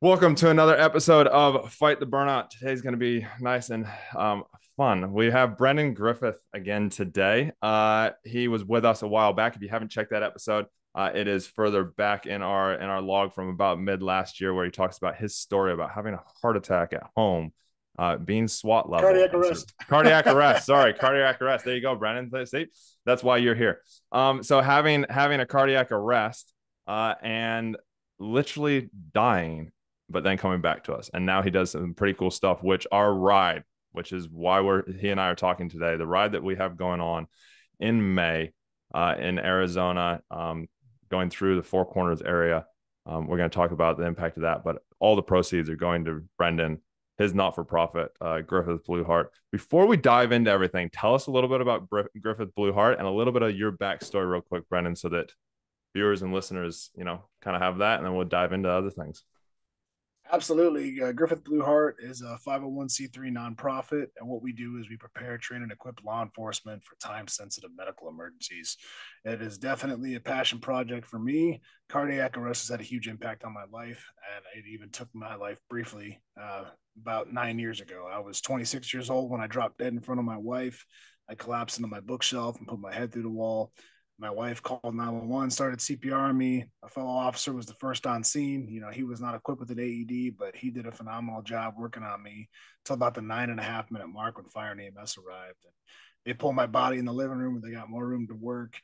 Welcome to another episode of Fight the Burnout. Today's going to be nice and fun. We have Brendan Griffith again today. He was with us a while back. If you haven't checked that episode, it is further back in our log from about mid last year, where he talks about his story about having a heart attack at home, being SWAT level. Cardiac arrest. Cardiac arrest. Sorry, cardiac arrest. There you go, Brendan. See, that's why you're here. So having a cardiac arrest, and literally dying, but then coming back to us. And now he does some pretty cool stuff, which our ride, which is why he and I are talking today, the ride that we have going on in May in Arizona, going through the Four Corners area. We're going to talk about the impact of that, but all the proceeds are going to Brendan, his not-for-profit, Griffith Blue Heart. Before we dive into everything, tell us a little bit about Griffith Blue Heart and a little bit of your backstory real quick, Brendan, so that viewers and listeners, kind of have that, and then we'll dive into other things. Absolutely. Griffith Blue Heart is a 501c3 nonprofit. And what we do is we prepare, train, and equip law enforcement for time sensitive medical emergencies. It is definitely a passion project for me. Cardiac arrest has had a huge impact on my life. And it even took my life briefly about 9 years ago. I was 26 years old when I dropped dead in front of my wife. I collapsed into my bookshelf and put my head through the wall. My wife called 911, started CPR on me. A fellow officer was the first on scene. He was not equipped with an AED, but he did a phenomenal job working on me until about the 9.5 minute mark when fire and EMS arrived. And they pulled my body in the living room where they got more room to work.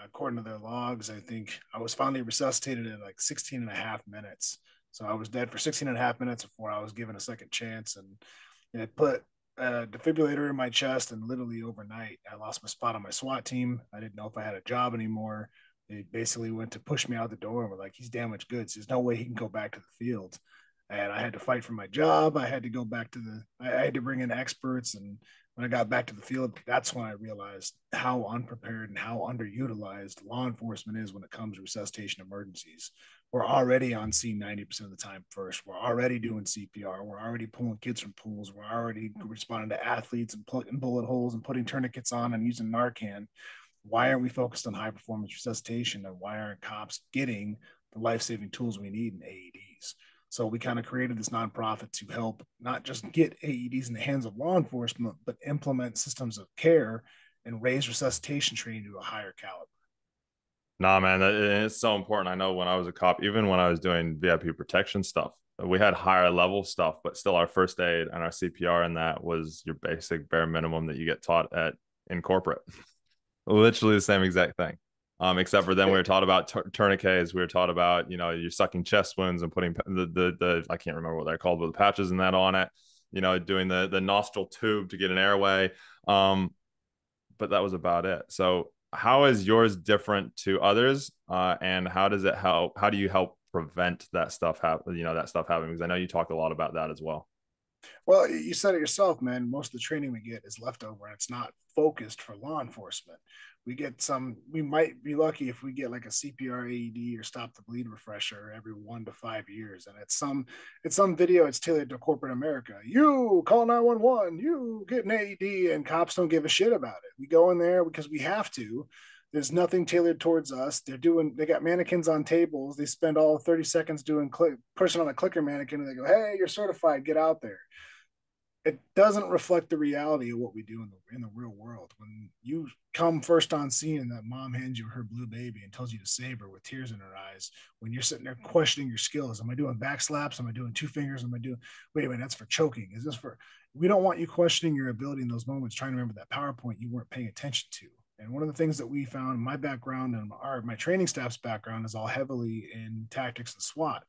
According to their logs, I think I was finally resuscitated in like 16 and a half minutes. So I was dead for 16 and a half minutes before I was given a second chance. And it put a defibrillator in my chest, and literally overnight I lost my spot on my SWAT team. I didn't know if I had a job anymore. They basically went to push me out the door and were like, he's damaged goods, there's no way he can go back to the field. And I had to fight for my job. I had to go back to I had to bring in experts. And when I got back to the field, that's when I realized how unprepared and how underutilized law enforcement is when it comes to resuscitation emergencies. We're already on scene 90% of the time first. We're already doing CPR. We're already pulling kids from pools. We're already responding to athletes and plugging bullet holes and putting tourniquets on and using Narcan. Why aren't we focused on high performance resuscitation? And why aren't cops getting the life-saving tools we need in AEDs? So we kind of created this nonprofit to help not just get AEDs in the hands of law enforcement, but implement systems of care and raise resuscitation training to a higher caliber. Nah, man, it's so important. I know when I was a cop, even when I was doing VIP protection stuff, we had higher level stuff, but still our first aid and our CPR, and that was your basic bare minimum that you get taught in corporate. Literally the same exact thing. Except for then we were taught about tourniquets. We were taught about, you're sucking chest wounds and putting the I can't remember what they're called, but the patches and that on it, doing the nostril tube to get an airway. But that was about it. So how is yours different to others? And how does it help? How do you help prevent that stuff that stuff happening? Because I know you talk a lot about that as well. Well, you said it yourself, man. Most of the training we get is leftover and it's not focused for law enforcement. We might be lucky if we get like a CPR AED or stop the bleed refresher every 1 to 5 years. And it's some video, it's tailored to corporate America. You call 911, you get an AED, and cops don't give a shit about it. We go in there because we have to. There's nothing tailored towards us. They got mannequins on tables. They spend all 30 seconds pushing on a clicker mannequin, and they go, hey, you're certified, get out there. It doesn't reflect the reality of what we do in the real world. When you come first on scene and that mom hands you her blue baby and tells you to save her with tears in her eyes, when you're sitting there questioning your skills, am I doing back slaps? Am I doing two fingers? Am I doing, wait a minute, that's for choking. Is this for, we don't want you questioning your ability in those moments, trying to remember that PowerPoint you weren't paying attention to. And one of the things that we found, my background and my training staff's background is all heavily in tactics and SWAT.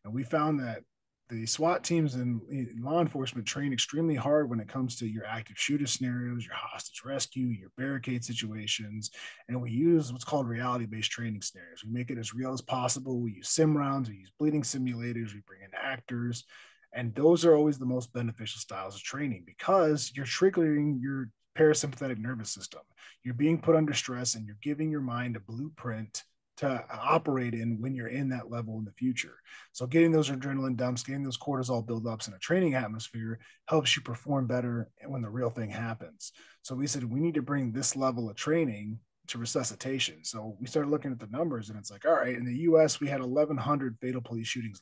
And we found that the SWAT teams and law enforcement train extremely hard when it comes to your active shooter scenarios, your hostage rescue, your barricade situations. And we use what's called reality-based training scenarios. We make it as real as possible. We use sim rounds, we use bleeding simulators, we bring in actors. And those are always the most beneficial styles of training because you're triggering your parasympathetic nervous system. You're being put under stress and you're giving your mind a blueprint to operate in when you're in that level in the future. So getting those adrenaline dumps, getting those cortisol buildups in a training atmosphere helps you perform better when the real thing happens. So we said we need to bring this level of training to resuscitation. So we started looking at the numbers, and it's like, all right, in the U.S. we had 1,100 fatal police shootings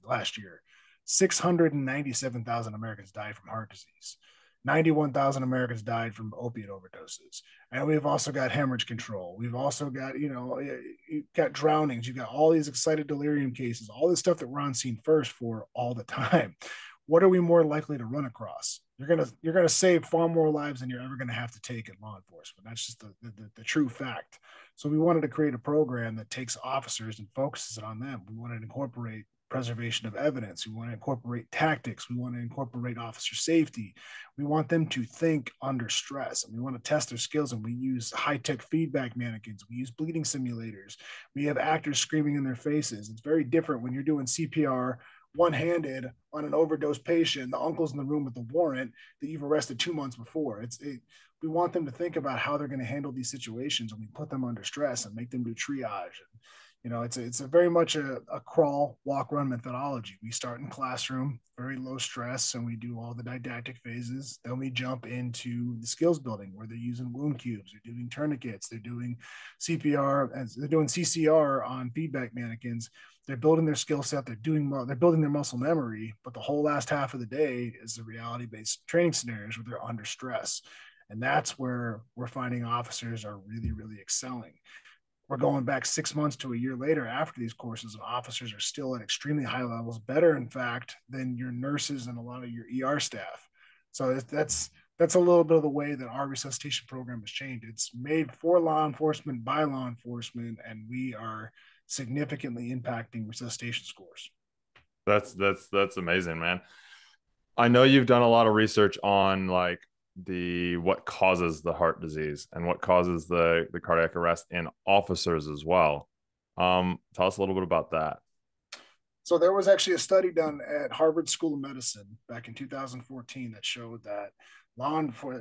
last year. 697,000 Americans died from heart disease. 91,000 Americans died from opiate overdoses. And we've also got hemorrhage control. We've also got, you've got drownings. You've got all these excited delirium cases, all this stuff that we're on scene first for all the time. What are we more likely to run across? You're gonna save far more lives than you're ever gonna have to take in law enforcement. That's just the true fact. So we wanted to create a program that takes officers and focuses it on them. We wanted to incorporate preservation of evidence. We want to incorporate tactics. We want to incorporate officer safety. We want them to think under stress, and we want to test their skills. And we use high-tech feedback mannequins. We use bleeding simulators. We have actors screaming in their faces. It's very different when you're doing CPR one-handed on an overdose patient. The uncle's in the room with the warrant that you've arrested 2 months before. We want them to think about how they're going to handle these situations, and we put them under stress and make them do triage. And it's a very much a crawl, walk, run methodology. We start in classroom, very low stress, and we do all the didactic phases. Then we jump into the skills building, where they're using wound cubes, they're doing tourniquets, they're doing CPR, and they're doing CCR on feedback mannequins. They're building their skill set. They're building their muscle memory. But the whole last half of the day is the reality-based training scenarios where they're under stress, and that's where we're finding officers are really, really excelling. We're going back 6 months to a year later after these courses, and officers are still at extremely high levels, better, in fact, than your nurses and a lot of your ER staff. So that's a little bit of the way that our resuscitation program has changed. It's made for law enforcement by law enforcement, and we are significantly impacting resuscitation scores. That's amazing, man. I know you've done a lot of research on like what causes the heart disease and what causes the cardiac arrest in officers as well. Tell us a little bit about that. So there was actually a study done at Harvard School of Medicine back in 2014 that showed that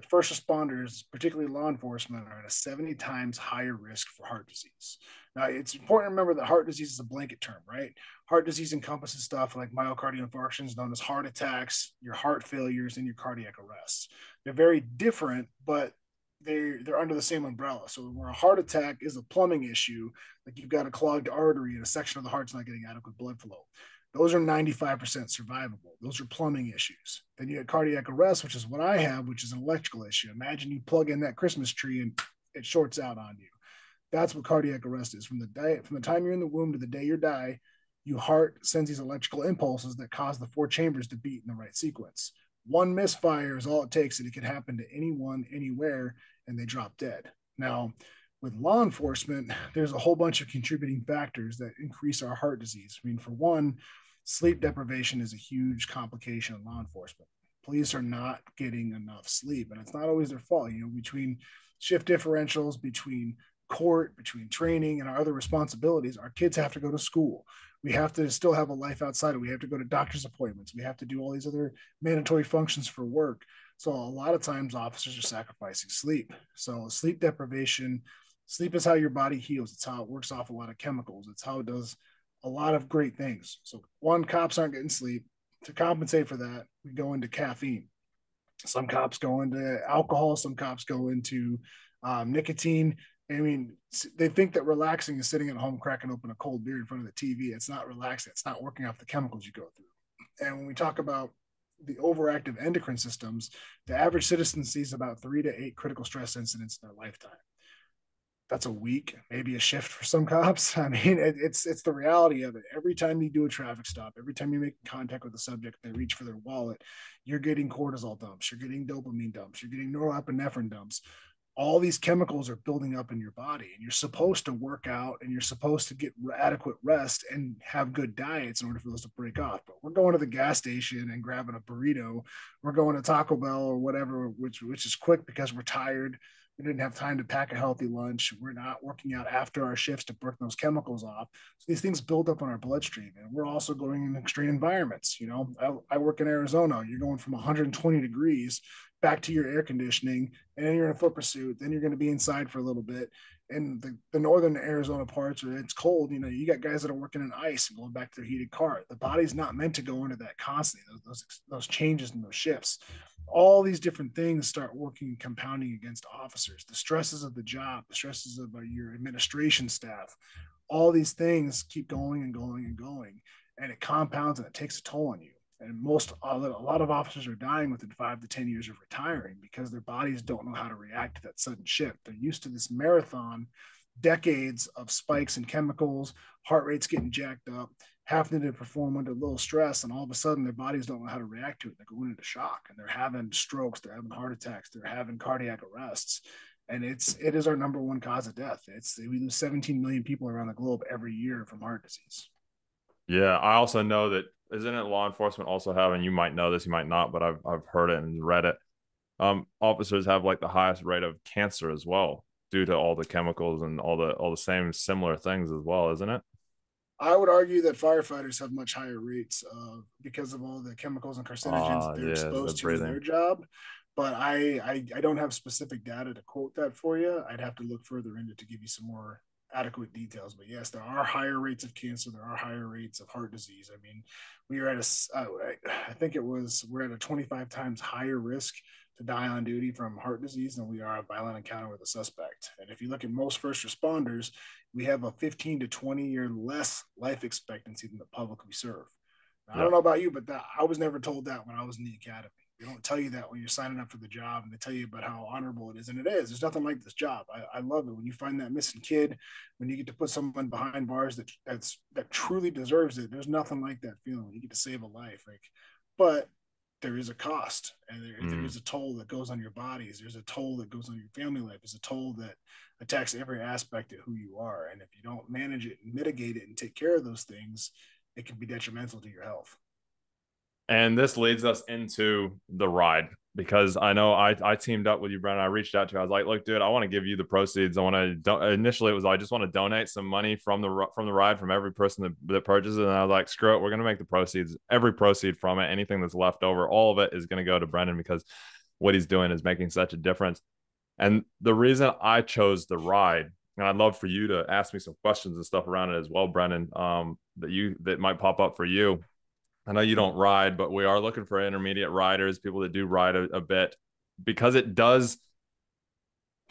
first responders, particularly law enforcement, are at a 70 times higher risk for heart disease. Now, it's important to remember that heart disease is a blanket term, right? Heart disease encompasses stuff like myocardial infarctions, known as heart attacks, your heart failures, and your cardiac arrests. They're very different, but they're under the same umbrella. So where a heart attack is a plumbing issue, like you've got a clogged artery and a section of the heart's not getting adequate blood flow, those are 95% survivable. Those are plumbing issues. Then you have cardiac arrest, which is what I have, which is an electrical issue. Imagine you plug in that Christmas tree and it shorts out on you. That's what cardiac arrest is. From the time you're in the womb to the day you die, your heart sends these electrical impulses that cause the four chambers to beat in the right sequence. One misfire is all it takes, and it can happen to anyone, anywhere, and they drop dead. Now, with law enforcement, there's a whole bunch of contributing factors that increase our heart disease. I mean, for one, sleep deprivation is a huge complication in law enforcement. Police are not getting enough sleep, and it's not always their fault. Between shift differentials, between court, between training and our other responsibilities, our kids have to go to school. We have to still have a life outside of it. We have to go to doctor's appointments. We have to do all these other mandatory functions for work. So a lot of times officers are sacrificing sleep. So sleep deprivation, sleep is how your body heals. It's how it works off a lot of chemicals. It's how it does a lot of great things. So one, cops aren't getting sleep. To compensate for that, we go into caffeine. Some cops go into alcohol. Some cops go into nicotine. I mean, they think that relaxing is sitting at home cracking open a cold beer in front of the TV. It's not relaxing. It's not working off the chemicals you go through. And when we talk about the overactive endocrine systems, the average citizen sees about 3 to 8 critical stress incidents in their lifetime. That's a week, maybe a shift for some cops. I mean, it's the reality of it. Every time you do a traffic stop, every time you make contact with the subject, they reach for their wallet, you're getting cortisol dumps, you're getting dopamine dumps, you're getting norepinephrine dumps. All these chemicals are building up in your body, and you're supposed to work out and you're supposed to get adequate rest and have good diets in order for those to break off. But we're going to the gas station and grabbing a burrito. We're going to Taco Bell or whatever, which is quick because we're tired. We didn't have time to pack a healthy lunch. We're not working out after our shifts to burn those chemicals off. So these things build up on our bloodstream, and we're also going in extreme environments. I work in Arizona. You're going from 120 degrees back to your air conditioning, and then you're in a foot pursuit. Then you're going to be inside for a little bit. And the northern Arizona parts where it's cold, you got guys that are working in ice and going back to their heated car. The body's not meant to go into that constantly, those changes and those shifts. all these different things start working, compounding against officers. The stresses of the job, the stresses of your administration staff, all these things keep going and going and going, and it compounds and it takes a toll on you. And a lot of officers are dying within 5 to 10 years of retiring because their bodies don't know how to react to that sudden shift. They're used to this marathon, decades of spikes in chemicals, heart rates getting jacked up, having to perform under a little stress, and all of a sudden their bodies don't know how to react to it. They're going into shock, and they're having strokes, they're having heart attacks, they're having cardiac arrests, and it is our number one cause of death. We lose 17 million people around the globe every year from heart disease. Yeah, I also know that isn't it law enforcement also have, and you might know this, you might not, but I've heard it and read it. Officers have like the highest rate of cancer as well due to all the chemicals and all the same similar things as well, isn't it? I would argue that firefighters have much higher rates because of all the chemicals and carcinogens that Ah, they're yeah, the exposed to in breathing. their job. But I don't have specific data to quote that for you. I'd have to look further into to give you some more adequate details. But yes, there are higher rates of cancer. There are higher rates of heart disease. I mean, we are at I think we're at a 25 times higher risk to die on duty from heart disease than we are a violent encounter with a suspect. And if you look at most first responders, we have a 15 to 20-year less life expectancy than the public we serve. Now, I Yeah. don't know about you, but I was never told that when I was in the academy. They don't tell you that when you're signing up for the job, and they tell you about how honorable it is. And it is. There's nothing like this job. I love it when you find that missing kid, when you get to put someone behind bars that truly deserves it. There's nothing like that feeling when you get to save a life. But there is a cost, and there Mm. is a toll that goes on your bodies. There's a toll that goes on your family life. There's a toll that attacks every aspect of who you are. And if you don't manage it and mitigate it and take care of those things, it can be detrimental to your health. And this leads us into the ride because I know I teamed up with you, Brennan. I reached out to you. I was like, look, dude, I want to give you the proceeds. I want to initially it was I just want to donate some money from the ride from every person that purchases it. And I was like, screw it, we're gonna make the proceeds, every proceed from it, anything that's left over, all of it is gonna go to Brendan because what he's doing is making such a difference. And the reason I chose the ride, and I'd love for you to ask me some questions and stuff around it as well, Brennan, that might pop up for you. I know you don't ride, but we are looking for intermediate riders, people that do ride a bit, because it does.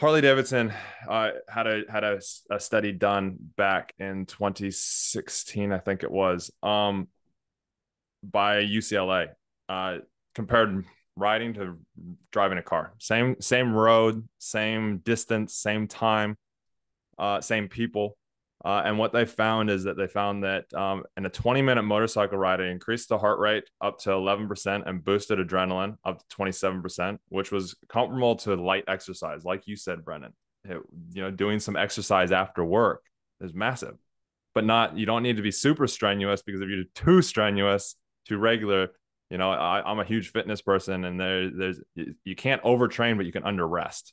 Harley Davidson had a study done back in 2016, I think it was, by UCLA, compared riding to driving a car. Same road, same distance, same time, same people. And what they found is that in a 20-minute motorcycle ride, it increased the heart rate up to 11% and boosted adrenaline up to 27%, which was comparable to light exercise. Like you said, Brennan, doing some exercise after work is massive, but you don't need to be super strenuous because if you're too strenuous, too regular, I'm a huge fitness person and you can't overtrain, but you can under rest.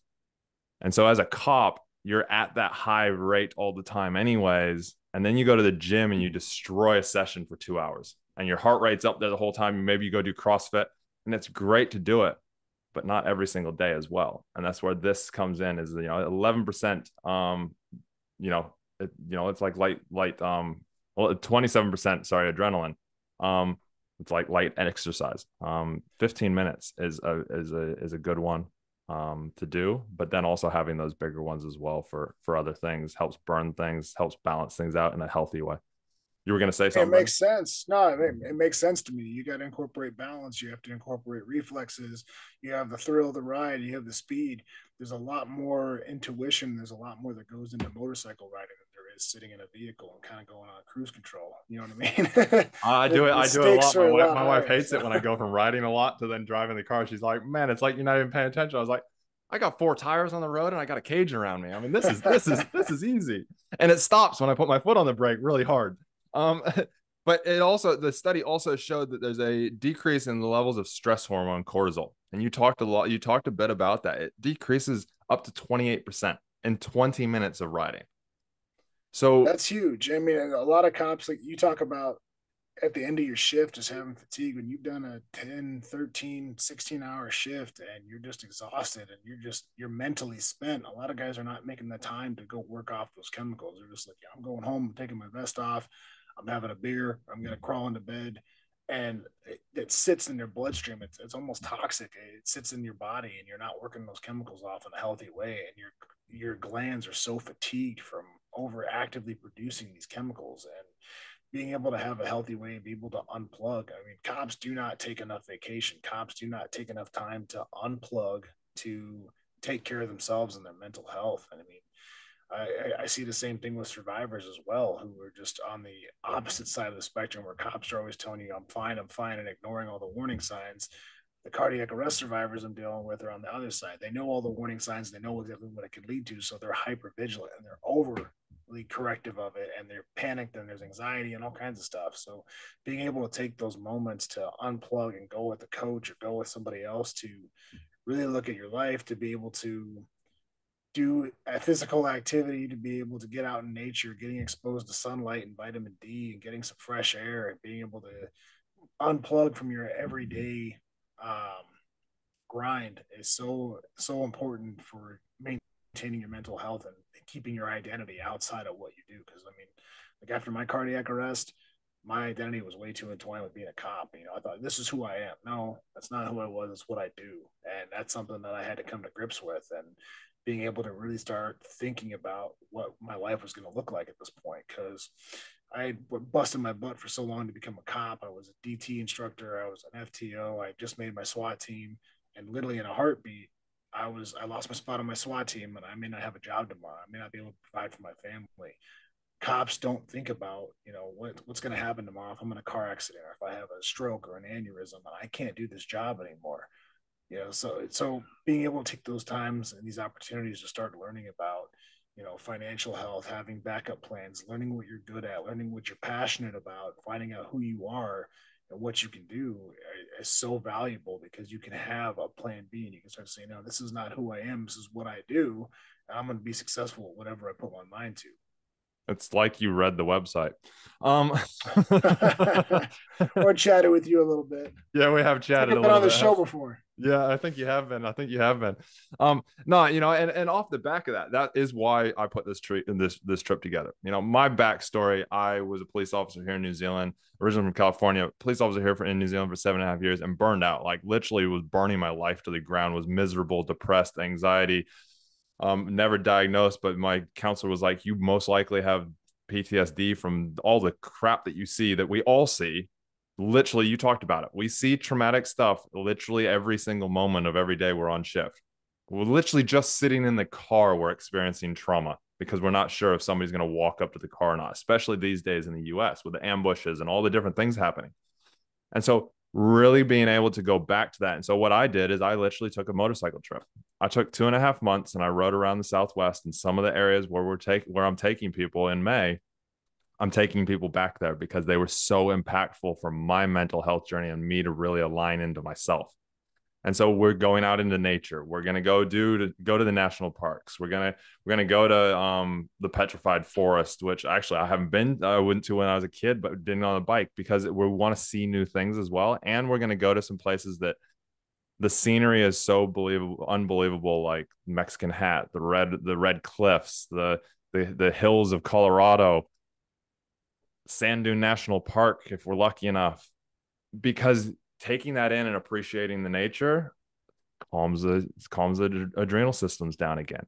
And so as a cop, you're at that high rate all the time anyways, and then you go to the gym and you destroy a session for 2 hours and your heart rate's up there the whole time. Maybe you go do CrossFit, and it's great to do it, but not every single day as well. And that's where this comes in, is 11%. It's like light 27%, sorry, adrenaline. It's like light exercise. 15 minutes is a good one to do, but then also having those bigger ones as well for other things helps burn things, helps balance things out in a healthy way. You were going to say It something, Brendan? makes sense. No, it makes sense to me. You got to incorporate balance. You have to incorporate reflexes. You have the thrill of the ride. You have the speed. There's a lot more intuition. There's a lot more that goes into motorcycle riding than there is sitting in a vehicle and kind of going on cruise control. You know what I mean? I do it. the I do it a stakes lot. are a lot My wife higher. hates So. it when I go from riding a lot to then driving the car. She's like, "Man, it's like you're not even paying attention." I was like, "I got 4 tires on the road and I got a cage around me. I mean, this is easy." And it stops when I put my foot on the brake really hard. Um, but the study also showed that there's a decrease in the levels of stress hormone cortisol. And you talked a bit about that. It decreases up to 28% in 20 minutes of riding. So That's huge. I mean, a lot of cops, like you talk about at the end of your shift, just having fatigue when you've done a 10, 13, 16-hour shift and you're just exhausted and you're mentally spent. A lot of guys are not making the time to go work off those chemicals. They're just like, yeah, I'm going home, I'm taking my vest off, I'm having a beer, I'm going to crawl into bed. and it sits in your bloodstream. It's almost toxic. It sits in your body, and you're not working those chemicals off in a healthy way, and your glands are so fatigued from over actively producing these chemicals. And being able to have a healthy way and be able to unplug. I mean, cops do not take enough vacation. Cops do not take enough time to unplug, to take care of themselves and their mental health. And I mean, I see the same thing with survivors as well, who are just on the opposite side of the spectrum, where cops are always telling you, I'm fine, and ignoring all the warning signs. The cardiac arrest survivors I'm dealing with are on the other side. They know all the warning signs, they know exactly what it could lead to, so they're hyper vigilant and they're overly corrective of it, and they're panicked, and there's anxiety and all kinds of stuff. So being able to take those moments to unplug and go with a coach or go with somebody else to really look at your life, to be able to do a physical activity, to be able to get out in nature, getting exposed to sunlight and vitamin D and getting some fresh air, and being able to unplug from your everyday um, grind is so important for maintaining your mental health and keeping your identity outside of what you do. Because I mean, like after my cardiac arrest, my identity was way too entwined with being a cop. You know, I thought this is who I am. No, that's not who I was. It's what I do, and that's something that I had to come to grips with. And being able to really start thinking about what my life was going to look like at this point, because I busted my butt for so long to become a cop. I was a DT instructor. I was an FTO. I just made my SWAT team, and literally in a heartbeat, I lost my spot on my SWAT team, and I may not have a job tomorrow. I may not be able to provide for my family. Cops don't think about, you know, what's going to happen tomorrow if I'm in a car accident, or if I have a stroke or an aneurysm and I can't do this job anymore. You know, so being able to take those times and these opportunities to start learning about, you know, financial health, having backup plans, learning what you're good at, learning what you're passionate about, finding out who you are and what you can do is so valuable, because you can have a plan B and you can start saying, no, this is not who I am. This is what I do. And I'm going to be successful at whatever I put my mind to. It's like you read the website. Or chatted with you a little bit. Yeah, we have It's like chatted a I've been little on the bit. show before. Yeah, I think you have been. I think you have been. No, you know, and off the back of that, that is why I put this trip together. You know, my backstory: I was a police officer here in New Zealand, originally from California. Police officer here in New Zealand for 7.5 years, and burned out. Like literally, was burning my life to the ground. Was miserable, depressed, anxiety. Never diagnosed, but my counselor was like, "You most likely have PTSD from all the crap that you see, that we all see." Literally, you talked about it. We see traumatic stuff literally every single moment of every day we're on shift. We're literally just sitting in the car, we're experiencing trauma because we're not sure if somebody's going to walk up to the car or not, especially these days in the US with the ambushes and all the different things happening. And so really being able to go back to that. And so what I did is I literally took a motorcycle trip. I took 2.5 months and I rode around the Southwest and some of the areas where I'm taking people in May. I'm taking people back there because they were so impactful for my mental health journey and me to really align into myself. And so we're going out into nature. We're gonna go to the national parks. We're gonna go to the petrified forest, which actually I haven't been. I went to when I was a kid, but didn't on a bike because we want to see new things as well. And we're gonna go to some places that the scenery is so unbelievable, like Mexican Hat, the red cliffs, the hills of Colorado, Sand Dune National Park, if we're lucky enough, because taking that in and appreciating the nature calms the adrenal systems down again.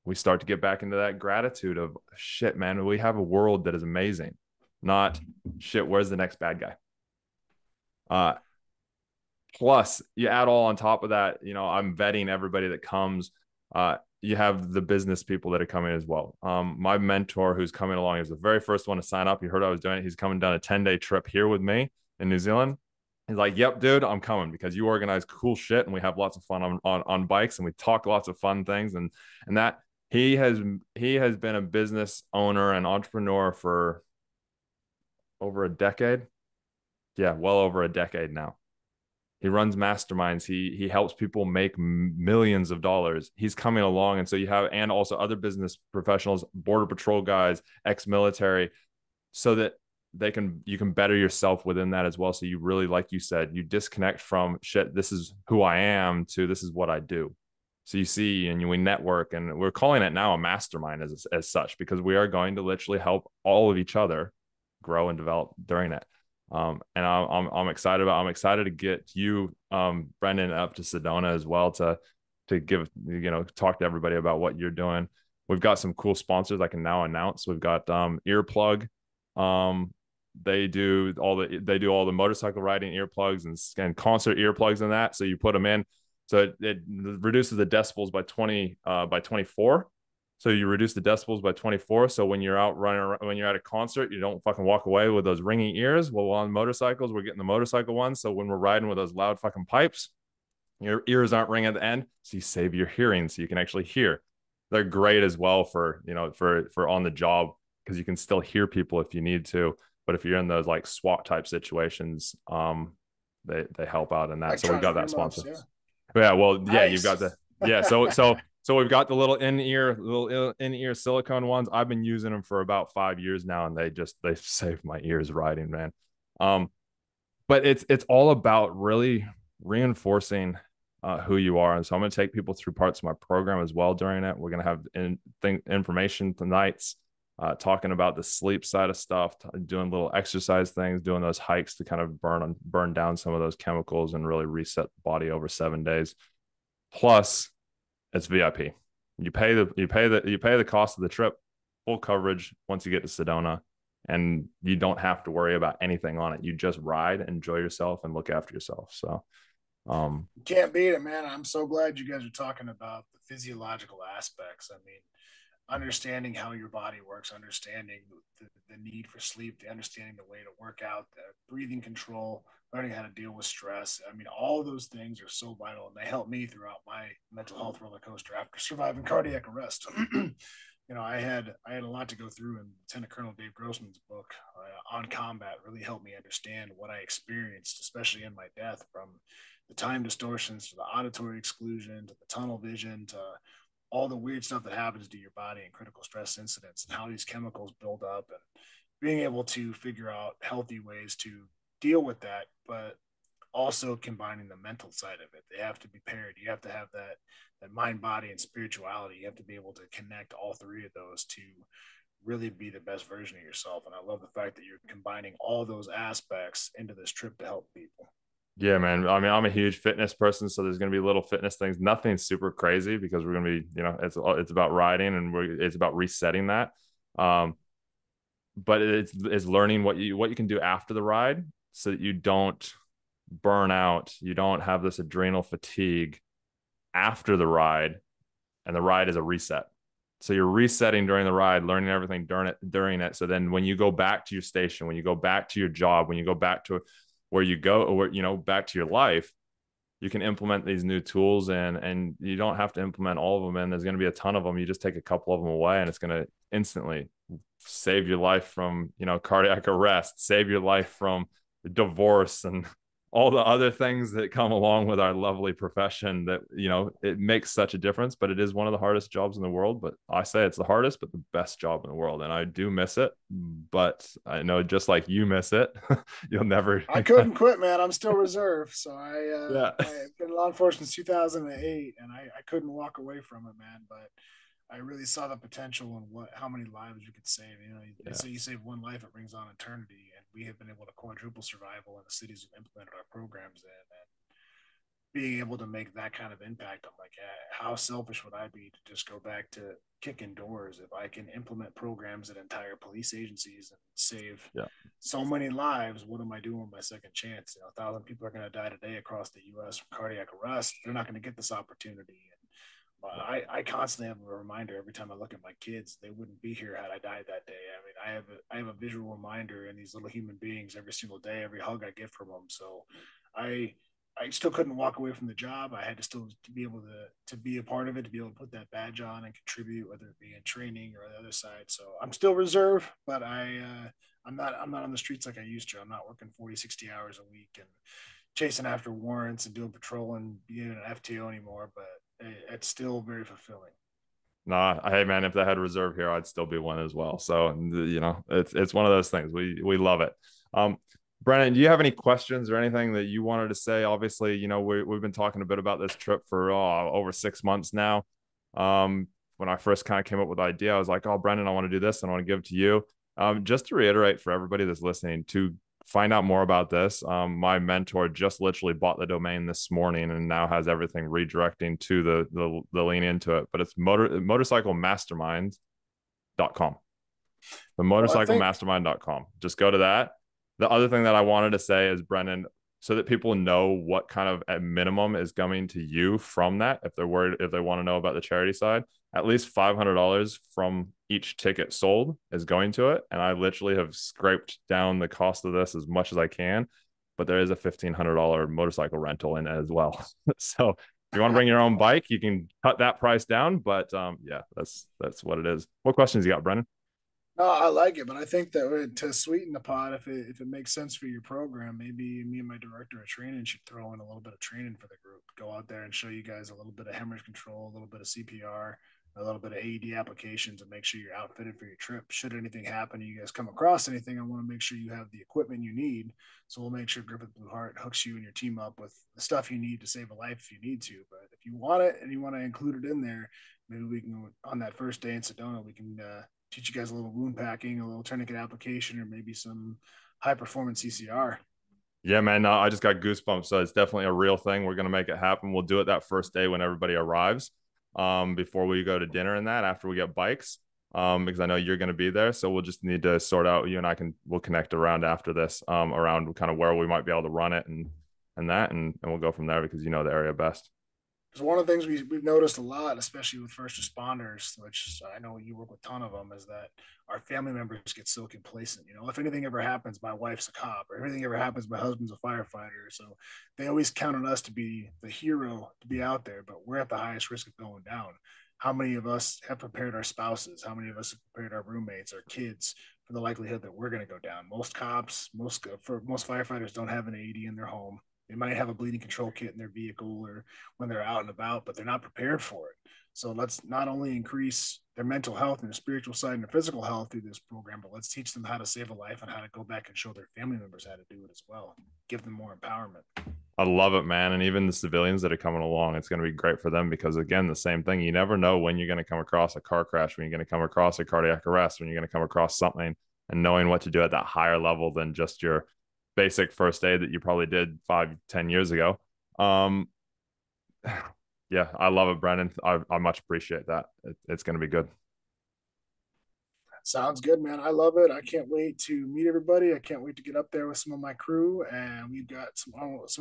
We start to get back into that gratitude of shit, man. We have a world that is amazing, not shit. Where's the next bad guy? Plus, you add all on top of that. You know, I'm vetting everybody that comes. You have the business people that are coming as well. My mentor who's coming along is the very first one to sign up. He heard I was doing it. He's coming down a 10-day trip here with me in New Zealand. He's like, yep, dude, I'm coming because you organize cool shit and we have lots of fun on bikes and we talk lots of fun things. And that he has been a business owner and entrepreneur for over a decade. Yeah, well over a decade now. He runs masterminds. He helps people make millions of dollars. He's coming along. And so you have, and also other business professionals, border patrol guys, ex-military, so that you can better yourself within that as well. So you really, like you said, you disconnect from shit, this is who I am, to this is what I do. So you see, and we network, and we're calling it now a mastermind as such, because we are going to literally help all of each other grow and develop during it. And I'm excited I'm excited to get you, Brendan, up to Sedona as well to give, talk to everybody about what you're doing. We've got some cool sponsors I can now announce. We've got Earplug. Um, they do all the motorcycle riding earplugs and concert earplugs and that. So you put them in, so it reduces the decibels by 24. So you reduce the decibels by 24. So when you're out running, when you're at a concert, you don't fucking walk away with those ringing ears. Well, on motorcycles, we're getting the motorcycle ones. So when we're riding with those loud fucking pipes, your ears aren't ringing at the end. So you save your hearing so you can actually hear. They're great as well for, for on the job, because you can still hear people if you need to. But if you're in those like SWAT type situations, they help out in that. So we've got that sponsor. Yeah. Yeah, well, nice. Yeah, you've got the so we've got the little in-ear silicone ones. I've been using them for about 5 years now, and they saved my ears riding, man. But it's all about really reinforcing who you are. And so I'm going to take people through parts of my program as well during it. We're going to have information tonight's talking about the sleep side of stuff, doing little exercise things, doing those hikes to kind of burn down some of those chemicals and really reset the body over 7 days. Plus, it's VIP. You pay the cost of the trip, full coverage once you get to Sedona, and you don't have to worry about anything on it. You just ride, enjoy yourself, and look after yourself. So can't beat it, man. I'm so glad you guys are talking about the physiological aspects. I mean, understanding how your body works, understanding the need for sleep, the understanding the way to work out, the breathing control, learning how to deal with stress. I mean, all of those things are so vital, and they help me throughout my mental health roller coaster after surviving cardiac arrest. I had a lot to go through, and Lieutenant Colonel Dave Grossman's book on combat really helped me understand what I experienced, especially in my death, from the time distortions to the auditory exclusion to the tunnel vision to all the weird stuff that happens to your body in critical stress incidents, and how these chemicals build up, and being able to figure out healthy ways to deal with that, but also combining the mental side of it. They have to be paired. You have to have that mind, body, and spirituality. You have to be able to connect all three of those to really be the best version of yourself. And I love the fact that you're combining all those aspects into this trip to help people. Yeah, man. I mean, I'm a huge fitness person, so there's going to be little fitness things, nothing super crazy, because we're going to be, it's about riding, and it's about resetting that. But it's learning what you can do after the ride, so that you don't burn out, you don't have this adrenal fatigue after the ride, and the ride is a reset. So you're resetting during the ride, learning everything during it. So then when you go back to your station, when you go back to your job, when you go back to where you go, or back to your life, you can implement these new tools, and you don't have to implement all of them. And there's going to be a ton of them. You just take a couple of them away, and it's going to instantly save your life from, cardiac arrest, save your life from divorce, and all the other things that come along with our lovely profession. That, it makes such a difference. But it is one of the hardest jobs in the world. But I say it's the hardest, but the best job in the world. And I do miss it. But I know, just like you miss it, you'll never. I couldn't quit, man. I'm still reserve. So I've been in law enforcement since 2008, and I couldn't walk away from it, man. But I really saw the potential in how many lives we could save. You save one life, it brings on eternity. And we have been able to quadruple survival in the cities we've implemented our programs in. And being able to make that kind of impact, I'm like, how selfish would I be to just go back to kicking doors if I can implement programs at entire police agencies and save so many lives? What am I doing with my second chance? 1,000 people are going to die today across the U.S. from cardiac arrest. They're not going to get this opportunity. I constantly have a reminder every time I look at my kids. They wouldn't be here had I died that day. I mean, I have a visual reminder in these little human beings every single day, every hug I get from them. So I still couldn't walk away from the job. I had to still be able to be a part of it, to be able to put that badge on and contribute, whether it be in training or the other side. So I'm still reserve, but I'm not on the streets like I used to. I'm not working 40, 60 hours a week and chasing after warrants and doing patrol and being an FTO anymore, but it's still very fulfilling. Nah, hey man, if they had reserve here, I'd still be one as well. So it's one of those things. We love it. Brennan, do you have any questions or anything that you wanted to say? Obviously, we've been talking a bit about this trip for over 6 months now. When I first kind of came up with the idea, I was like, oh, Brendan, I want to do this and I want to give it to you. Just to reiterate for everybody that's listening, to find out more about this, my mentor just literally bought the domain this morning and now has everything redirecting to the lean into it. But it's motorcyclemastermind.com. The Well, I think motorcyclemastermind.com. Just go to that. The other thing that I wanted to say is, Brendan, so that people know what kind of at minimum is coming to you from that, if they're worried, if they want to know about the charity side, at least $500 from each ticket sold is going to it. And I literally have scraped down the cost of this as much as I can, but there is a $1,500 motorcycle rental in it as well. So if you want to bring your own bike, you can cut that price down. But yeah, that's what it is. What questions you got, Brendan? no, I like it, but I think that to sweeten the pot, if it makes sense for your program, maybe me and my director of training should throw in a little bit of training for the group. Go out there and show you guys a little bit of hemorrhage control, a little bit of CPR, a little bit of AED applications, and make sure you're outfitted for your trip. Should anything happen, you guys come across anything, I want to make sure you have the equipment you need. So we'll make sure Griffith Blue Heart hooks you and your team up with the stuff you need to save a life if you need to. But if you want it and you want to include it in there, maybe we can, on that first day in Sedona, we can teach you guys a little wound packing, a little tourniquet application, or maybe some high performance CCR. Yeah, man. No, I just got goosebumps. So it's definitely a real thing. We're gonna make it happen. We'll do it that first day when everybody arrives, before we go to dinner and that after we get bikes, because I know you're gonna be there. So we'll just need to sort out. You and I we'll connect around after this, around kind of where we might be able to run it and we'll go from there because you know the area best. Because one of the things we've noticed a lot, especially with first responders, which I know you work with a ton of them, is that our family members get so complacent. You know, if anything ever happens, my wife's a cop, or everything ever happens, my husband's a firefighter. So they always count on us to be the hero, to be out there, but we're at the highest risk of going down. How many of us have prepared our spouses? How many of us have prepared our roommates, our kids, for the likelihood that we're going to go down? Most cops, most firefighters don't have an AED in their home. They might have a bleeding control kit in their vehicle or when they're out and about, but they're not prepared for it. So let's not only increase their mental health and their spiritual side and their physical health through this program, but let's teach them how to save a life and how to go back and show their family members how to do it as well. Give them more empowerment. I love it, man. And even the civilians that are coming along, it's going to be great for them because, again, the same thing. You never know when you're going to come across a car crash, when you're going to come across a cardiac arrest, when you're going to come across something, and knowing what to do at that higher level than just your basic first aid that you probably did 5-10 years ago. Yeah, I love it, Brendan. I much appreciate that. It's going to be good. Sounds good, man. I love it. I can't wait to meet everybody. I can't wait to get up there with some of my crew. And we've got some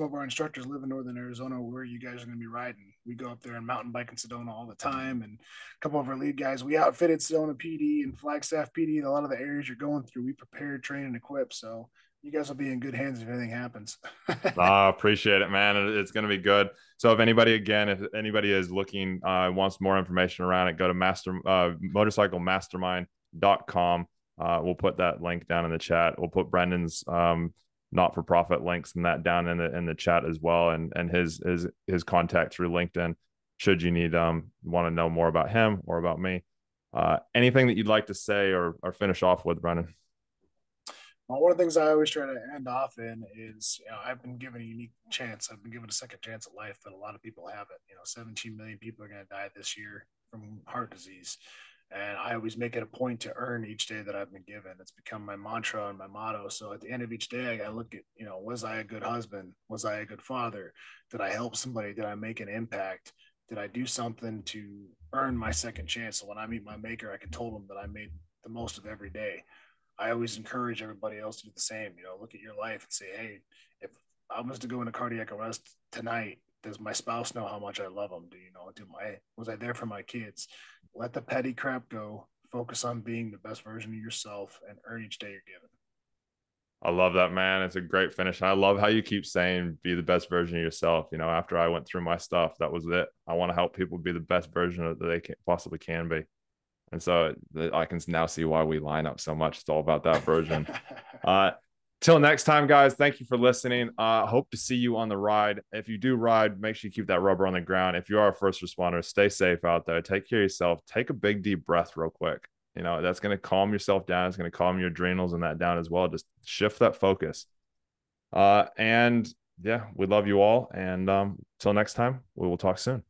of our instructors live in Northern Arizona where you guys are going to be riding. We go up there and mountain bike in Sedona all the time. And a couple of our lead guys, we outfitted Sedona PD and Flagstaff PD in a lot of the areas you're going through. We prepared, train, and equip. So you guys will be in good hands if anything happens. I appreciate it, man. It's going to be good. So if anybody is looking, wants more information around it, go to motorcyclemastermind.com. We'll put that link down in the chat. We'll put Brendan's not-for-profit links and that down in the chat as well, and his contact through LinkedIn. Should you need want to know more about him or about me, anything that you'd like to say or finish off with, Brendan? Well, one of the things I always try to end off in is, I've been given a unique chance. I've been given a second chance at life that a lot of people haven't. 17 million people are going to die this year from heart disease. And I always make it a point to earn each day that I've been given. It's become my mantra and my motto. So at the end of each day, I got to look at, was I a good husband? Was I a good father? Did I help somebody? Did I make an impact? Did I do something to earn my second chance? So when I meet my maker, I can tell them that I made the most of every day. I always encourage everybody else to do the same. Look at your life and say, hey, if I was to go into cardiac arrest tonight, does my spouse know how much I love them? Was I there for my kids? Let the petty crap go. Focus on being the best version of yourself and earn each day you're given. I love that, man. It's a great finish. I love how you keep saying be the best version of yourself. After I went through my stuff, that was it. I want to help people be the best version that they possibly can be. And so I can now see why we line up so much. It's all about that version. Till next time, guys, thank you for listening. Hope to see you on the ride. If you do ride, make sure you keep that rubber on the ground. If you are a first responder, stay safe out there. Take care of yourself. Take a big, deep breath real quick. That's going to calm yourself down. It's going to calm your adrenals and that down as well. Just shift that focus. And yeah, we love you all. And till next time, we will talk soon.